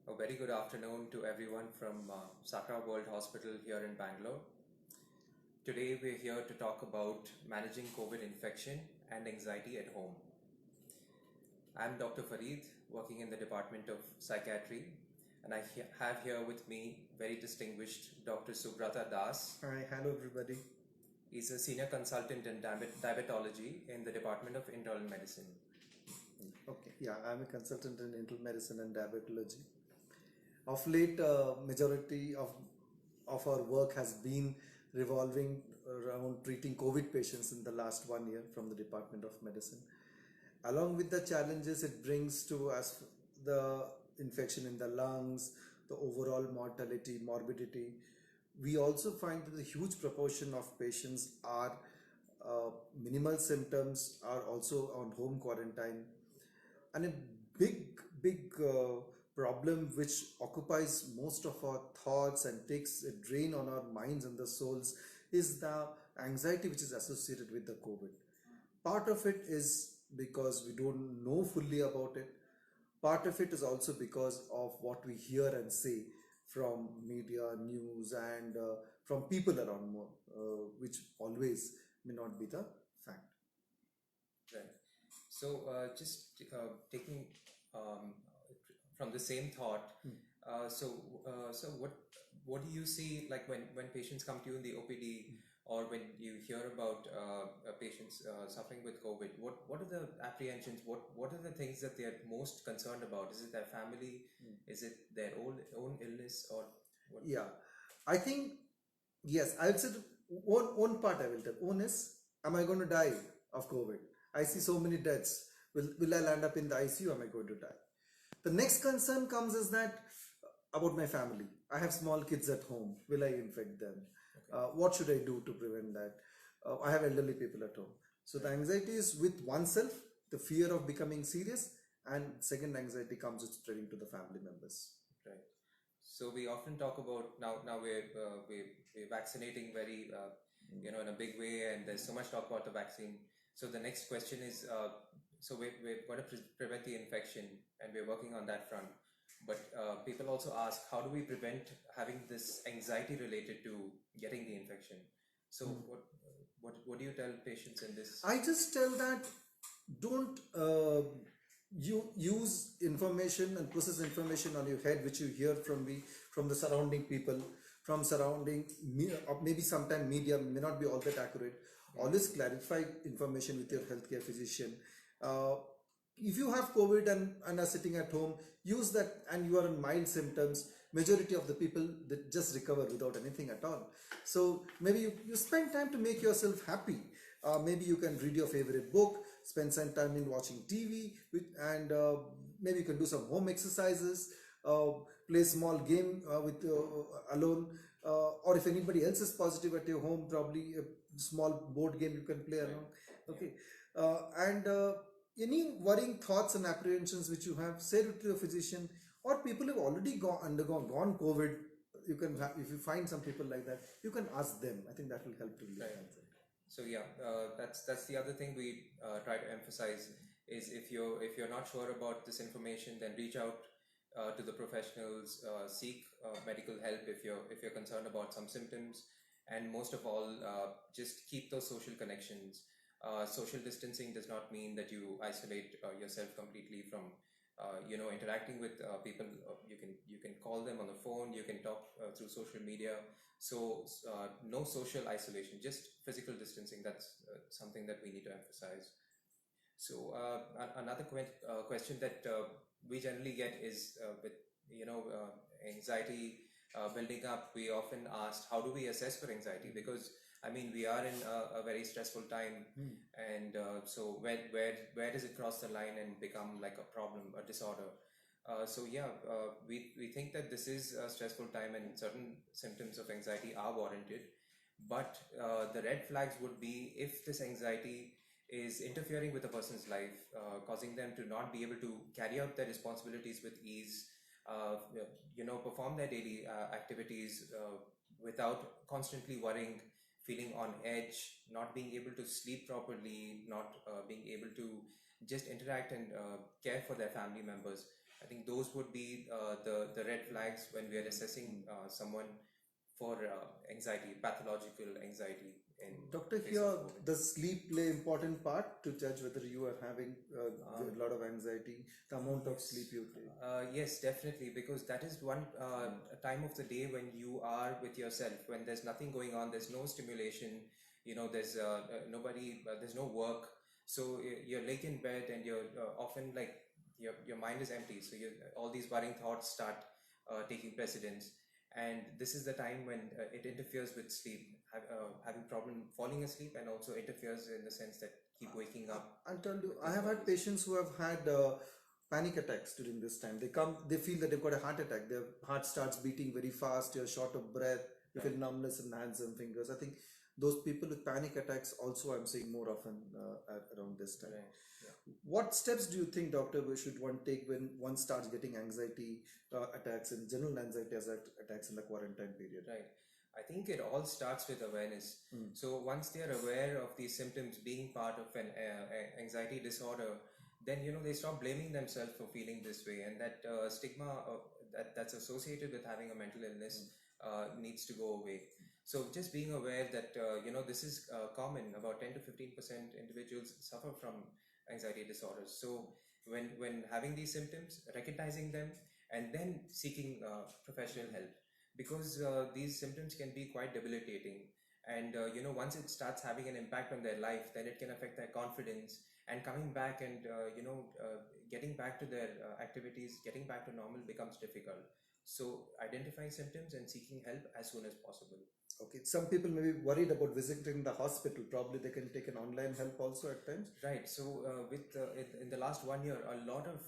A very good afternoon to everyone from Sakra World Hospital here in Bangalore. Today we're here to talk about managing COVID infection and anxiety at home. I'm Dr. Fareed, working in the Department of Psychiatry, and I have here with me very distinguished Dr. Subrata Das. Hi, hello everybody. He's a senior consultant in diabetology in the Department of Internal Medicine. Okay, yeah, I'm a consultant in internal medicine and diabetology. Of late, majority of our work has been revolving around treating COVID patients in the last 1 year from the Department of Medicine. Along with the challenges it brings to us, the infection in the lungs, the overall mortality, morbidity, we also find that a huge proportion of patients are minimal symptoms, are also on home quarantine, and a big problem which occupies most of our thoughts and takes a drain on our minds and the souls is the anxiety which is associated with the COVID. Part of it is because we don't know fully about it. Part of it is also because of what we hear and say from media, news, and from people around more, which always may not be the fact. Right. So, just taking um, from the same thought. So what do you see like when patients come to you in the OPD or when you hear about patients suffering with COVID? What are the apprehensions? What are the things that they are most concerned about? Is it their family? Is it their own illness or what? Yeah, I think yes. I would say one part I will tell. One is, am I going to die of COVID? I see so many deaths. Will I land up in the ICU? Am I going to die? The next concern comes is that about my family. I have small kids at home. Will I infect them? Okay. What should I do to prevent that? I have elderly people at home. So the anxiety is with oneself, the fear of becoming serious, and second anxiety comes with spreading to the family members. Right. So we often talk about now we're vaccinating very in a big way, and there's so much talk about the vaccine. So the next question is so we're going to prevent the infection, and we're working on that front. But people also ask, how do we prevent having this anxiety related to getting the infection? So what do you tell patients in this? I just tell that don't you use information and process information on your head which you hear from the surrounding people, from surrounding or maybe sometime media may not be all that accurate. Always clarify information with your healthcare physician. uh, if you have COVID and are sitting at home, use that, and you are in mild symptoms. Majority of the people that just recover without anything at all. So maybe you spend time to make yourself happy. Maybe you can read your favorite book, spend some time in watching TV, and maybe you can do some home exercises, uh, play small game with alone, or if anybody else is positive at your home, probably a small board game you can play along. Okay, and any worrying thoughts and apprehensions which you have, say it to your physician, or people who have already gone COVID. You can, if you find some people like that, you can ask them. I think that will help to relieve anxiety. So yeah, that's the other thing we try to emphasize is if you're not sure about this information, then reach out to the professionals, seek medical help if you're concerned about some symptoms, and most of all, just keep those social connections. Social distancing does not mean that you isolate yourself completely from interacting with people. You can call them on the phone. You can talk through social media. So no social isolation, just physical distancing. That's something that we need to emphasize. So another question that we generally get is with anxiety building up. We often ask, how do we assess for anxiety? Because I mean, we are in a very stressful time, and so where does it cross the line and become like a problem, a disorder? So yeah, we think that this is a stressful time, and certain symptoms of anxiety are warranted. But the red flags would be if this anxiety is interfering with a person's life, causing them to not be able to carry out their responsibilities with ease, perform their daily activities without constantly worrying, feeling on edge, not being able to sleep properly, not being able to just interact and care for their family members. I think those would be the red flags when we are assessing someone for anxiety, pathological anxiety in Doctor, case here of COVID. does sleep play important part to judge whether you are having a lot of anxiety, the amount of sleep you take? Yes, definitely, because that is one time of the day when you are with yourself, when there's nothing going on, there's no stimulation, there's nobody, there's no work. So you're laying in bed and you're often like your mind is empty. So all these worrying thoughts start taking precedence. And this is the time when it interferes with sleep, having problem falling asleep, and also interferes in the sense that keep waking up. I'll tell you, with I your have had bodies. patients who have had panic attacks during this time. They come, they feel that they've got a heart attack. Their heart starts beating very fast. You're short of breath. You feel numbness in hands and fingers. I think those people with panic attacks also I'm seeing more often around this time. Right. Yeah. What steps do you think, doctor, we should one take when one starts getting anxiety attacks and general anxiety attacks in the quarantine period? Right. I think it all starts with awareness. So once they are aware of these symptoms being part of an anxiety disorder, then they stop blaming themselves for feeling this way, and that stigma that's associated with having a mental illness needs to go away. So just being aware that this is common. About 10 to 15% individuals suffer from anxiety disorders. So when having these symptoms, recognizing them, and then seeking professional help, because these symptoms can be quite debilitating, and once it starts having an impact on their life, then it can affect their confidence, and coming back and getting back to their activities, getting back to normal becomes difficult. So identifying symptoms and seeking help as soon as possible. Okay, some people may be worried about visiting the hospital. Probably they can take an online help also at times. Right. So, in the last 1 year, a lot of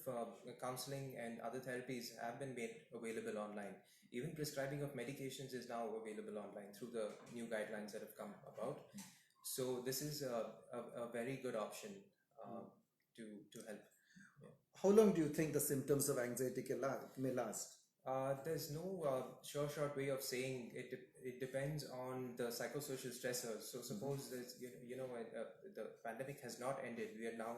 counseling and other therapies have been made available online. Even prescribing of medications is now available online through the new guidelines that have come about. So, this is a very good option to help. Yeah. How long do you think the symptoms of anxiety may last? There's no sure short way of saying it. It depends on the psychosocial stressors. So suppose there's the pandemic has not ended. We are now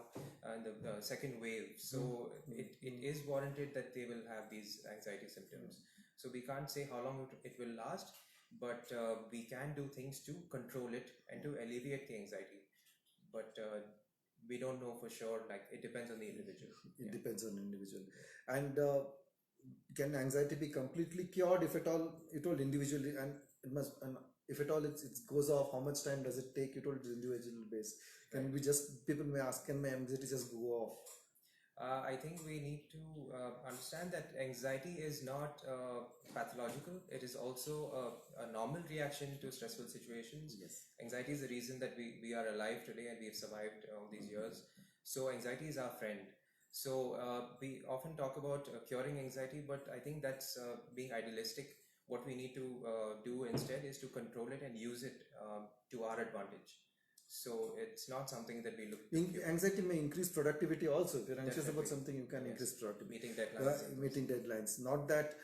in the second wave. So it is warranted that they will have these anxiety symptoms. So we can't say how long it will last, but we can do things to control it and to alleviate the anxiety. But we don't know for sure. Like, it depends on the individual. It Yeah. depends on individual. And can anxiety be completely cured if at all? You told individually, and it must. And if at all it goes off, how much time does it take? You told it's individual based. Can we just, people may ask, can my anxiety just go off? I think we need to understand that anxiety is not pathological. It is also a normal reaction to stressful situations. Yes. Anxiety is the reason that we are alive today and we've survived all these years. So anxiety is our friend. So we often talk about curing anxiety, but I think that's being idealistic. What we need to do instead is to control it and use it to our advantage. So it's not something that we look to cure. Anxiety may increase productivity also. If you're anxious Definitely. about something, you can Yes. increase productivity. Meeting deadlines. and Meeting deadlines. Not that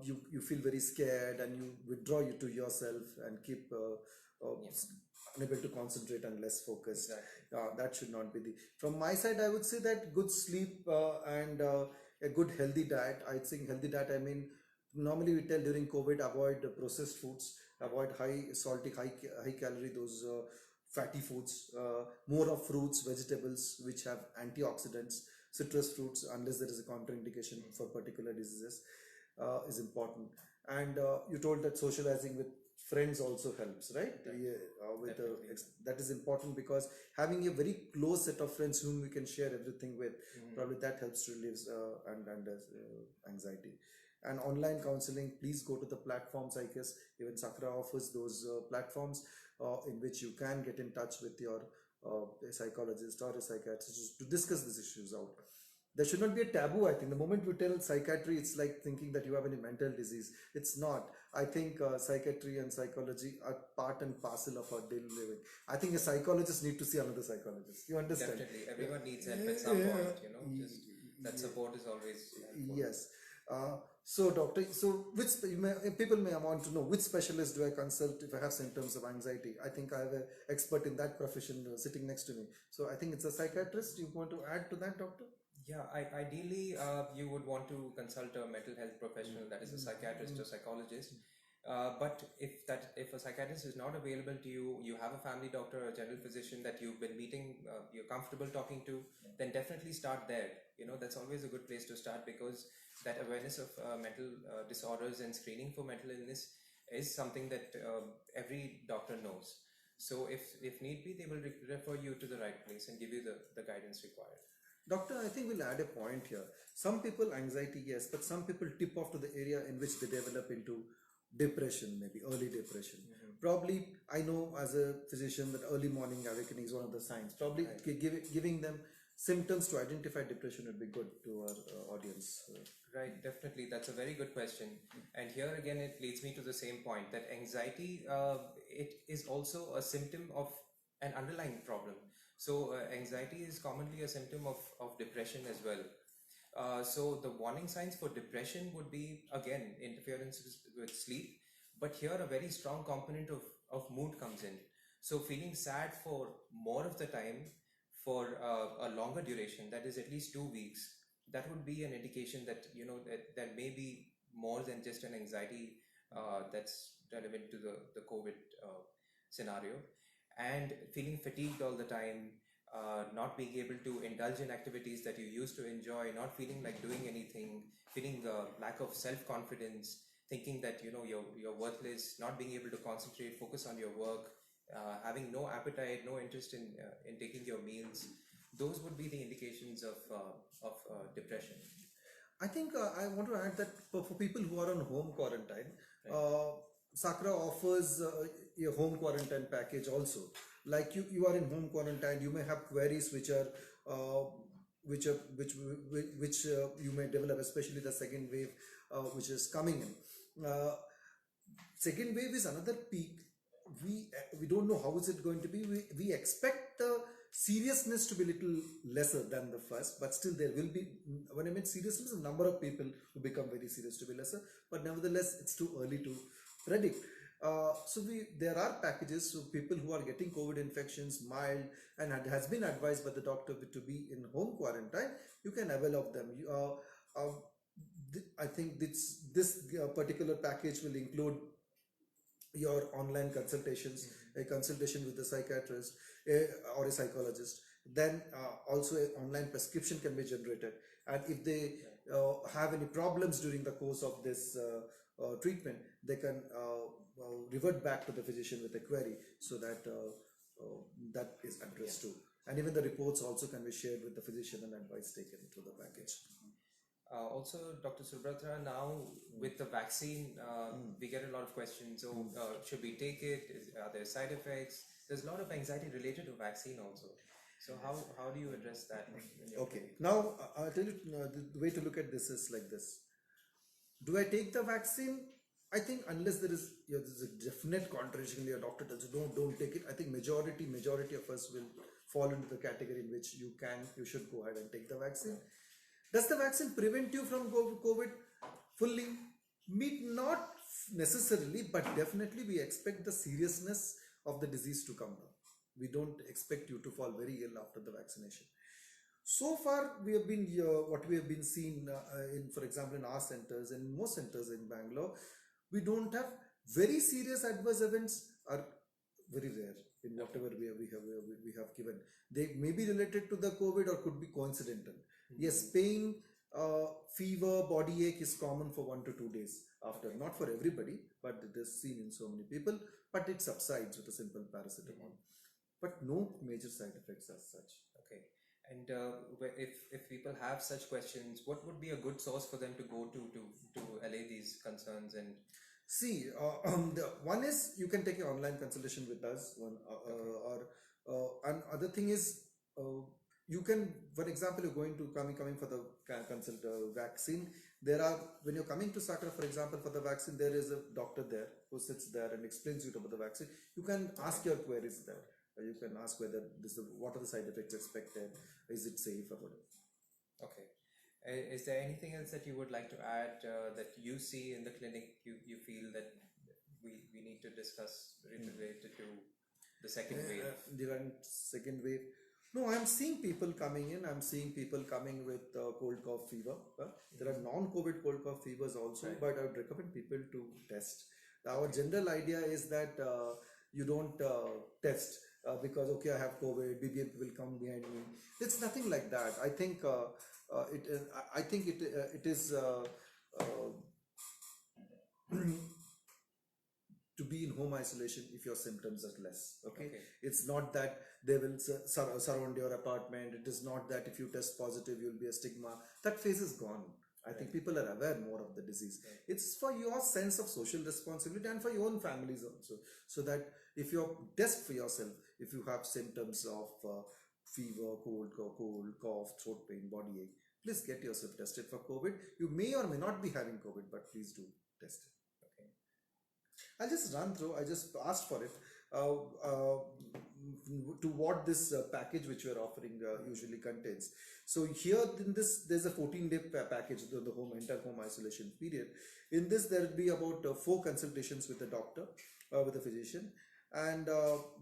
you feel very scared and you withdraw you to yourself and keep unable to concentrate and less focused. Exactly. That should not be the. From my side, I would say that good sleep and a good healthy diet. I think healthy diet, I mean, normally we tell during COVID, avoid processed foods, avoid high salty, high calorie, those fatty foods, more of fruits, vegetables which have antioxidants, citrus fruits, unless there is a contraindication for particular diseases, is important. And you told that socializing with friends also helps, right? Yeah, Definitely. that is important, because having a very close set of friends whom we can share everything with, probably that helps to relieve anxiety. And online counseling, please go to the platforms. I guess even Sakra offers those platforms in which you can get in touch with your a psychologist or a psychiatrist to discuss these issues out. There should not be a taboo. I think the moment we tell psychiatry, it's like thinking that you have any mental disease. It's not. I think psychiatry and psychology are part and parcel of our daily living. I think a psychologist need to see another psychologist. You understand? Definitely, everyone needs help at some point. Just that support is always helpful. Yes. So, doctor, so people may want to know which specialist do I consult if I have symptoms of anxiety. I think I have an expert in that profession sitting next to me. So, I think it's a psychiatrist. You want to add to that, doctor? Yeah, ideally, you would want to consult a mental health professional, that is a psychiatrist or psychologist. But if a psychiatrist is not available to you, you have a family doctor or a general physician that you've been meeting, you're comfortable talking to, then definitely start there. That's always a good place to start, because that awareness of mental disorders and screening for mental illness is something that every doctor knows. So if need be, they will refer you to the right place and give you the guidance required. Doctor, I think we'll add a point here. Some people, anxiety, yes, but some people tip off to the area in which they develop into depression, maybe early depression. Probably, I know as a physician that early morning awakening is one of the signs. Probably giving them symptoms to identify depression would be good to our audience. Right, definitely. That's a very good question. And here again, it leads me to the same point that anxiety, it is also a symptom of an underlying problem. So, anxiety is commonly a symptom of depression as well. So, the warning signs for depression would be again interference with sleep, but here a very strong component of mood comes in. So, feeling sad for more of the time for a longer duration, that is at least 2 weeks, that would be an indication that that there may be more than just an anxiety that's relevant to the COVID scenario. And feeling fatigued all the time, not being able to indulge in activities that you used to enjoy, not feeling like doing anything, feeling lack of self-confidence, thinking that you're worthless, not being able to concentrate, focus on your work, having no appetite, no interest in taking your meals. Those would be the indications of depression. I think I want to add that for people who are on home quarantine, Right. Sakra offers a home quarantine package also. Like you are in home quarantine, you may have queries uh, which you may develop, especially the second wave which is coming in. Second wave is another peak. We don't know how is it going to be. We expect the seriousness to be little lesser than the first, but still there will be, when I mean seriousness, the number of people who become very serious to be lesser, but nevertheless it's too early to predict. So there are packages. So people who are getting COVID infections mild and has been advised by the doctor to be in home quarantine, you can avail of them. I think this particular package will include your online consultations, a consultation with a psychiatrist or a psychologist. Then also an online prescription can be generated. And if they have any problems during the course of this treatment, they can revert back to the physician with a query, so that that is addressed too. And even the reports also can be shared with the physician and advice taken through the package. Also, Dr. Subrata, now with the vaccine, we get a lot of questions. So, should we take it? Are there side effects? There's a lot of anxiety related to vaccine also. So, how do you address that? In your Okay, now I'll tell you the way to look at this is like this. Do I take the vaccine? I think unless there's a definite contradiction, your doctor tells you don't take it. I think majority of us will fall into the category in which you should go ahead and take the vaccine. Does the vaccine prevent you from COVID fully? Not necessarily, but definitely we expect the seriousness of the disease to come down. We don't expect you to fall very ill after the vaccination. So far, we have been what we have been seeing in, for example, in our centers and most centers in Bangalore, we don't have very serious adverse events. Are very rare in whatever we have given. They may be related to the COVID or could be coincidental. Yes, pain, fever, body ache is common for 1 to 2 days after. Not for everybody, but it is seen in so many people. But it subsides with a simple paracetamol. But no major side effects as such. Okay. And if people have such questions, what would be a good source for them to go to allay these concerns? And See, the one is you can take an online consultation with us. And other thing is you can, for example, you're going to coming for the vaccine. There are, when you're coming to Sakra, for example, for the vaccine, there is a doctor there who sits there and explains you about the vaccine. You can ask your queries there. You can ask whether what are the side effects expected, is it safe or whatever. okay. Is there anything else that you would like to add that you see in the clinic, you feel that we need to discuss related to the second wave? Regarding second wave, No, I'm seeing people coming in. I'm seeing people coming with cold cough fever. There are non-COVID cold cough fevers also, Right. but I would recommend people to test. Our Okay. general idea is that you don't test because okay, I have COVID, BBM will come behind me. It's nothing like that. I think I think it is. Uh, to be in home isolation if your symptoms are less. Okay, Okay. it's not that they will surround your apartment. It is not that if you test positive you'll be a stigma. That phase is gone. I think people are aware more of the disease. It's for your sense of social responsibility and for your own families also, so that if you test for yourself, if you have symptoms of fever, cold, cough, throat pain, body ache, please get yourself tested for COVID. You may or may not be having COVID, but please do test it. Okay. I'll just run through. I just asked for it. To what this package which we are offering usually contains. So here in this, there's a 14-day package, the home entire home isolation period. In this, there will be about 4 consultations with the doctor, with the physician, and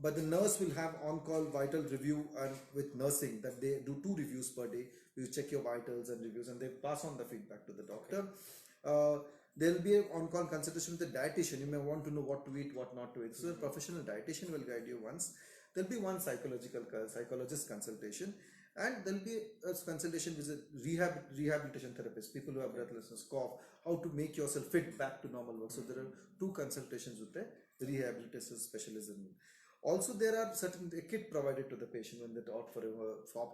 but the nurse will have on-call vital review and with nursing that they do 2 reviews per day. You check your vitals and reviews, and they pass on the feedback to the doctor. There will be an on-call consultation with the dietitian. You may want to know what to eat, what not to eat. So a professional dietitian will guide you once. There will be one psychologist consultation, and there will be a consultation with a rehabilitation therapist, people who have breathlessness, cough, how to make yourself fit back to normal work. So there are 2 consultations with the rehabilitation specialism. Also, there are certain a kit provided to the patient when they opt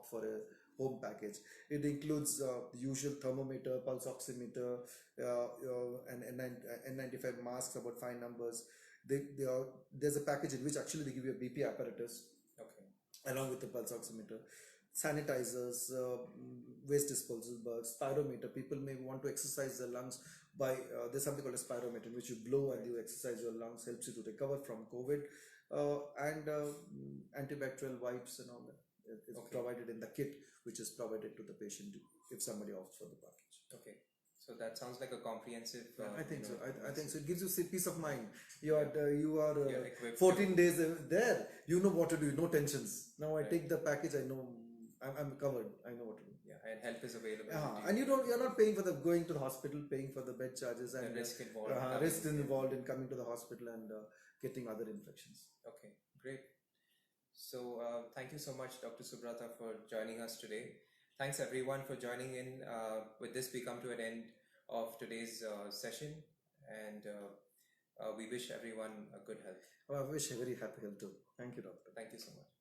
for a home package. It includes the usual thermometer, pulse oximeter, and N95 masks, about 5 numbers. There's a package in which actually they give you a BP apparatus Okay. along with the pulse oximeter, sanitizers, waste disposal bags, spirometer. People may want to exercise their lungs by there's something called a spirometer in which you blow and you exercise your lungs, helps you to recover from COVID, and antibacterial wipes and all that. It's provided in the kit, which is provided to the patient if somebody opts for the package. Okay. So that sounds like a comprehensive. I think so. You I think so. It gives you peace of mind. You are equipped 14 days there. You know what to do. No tensions. Now I take the package. I know I'm covered. I know what to do. Yeah, and help is available. And you're not paying for the going to the hospital, paying for the bed charges and The risk involved. risk involved in coming to the hospital and getting other infections. Okay, great. So thank you so much, Dr. Subrata, for joining us today. Thanks everyone for joining in. With this, we come to an end of today's session, and we wish everyone a good health. I wish a very happy health too. Thank you, doctor. Thank you so much.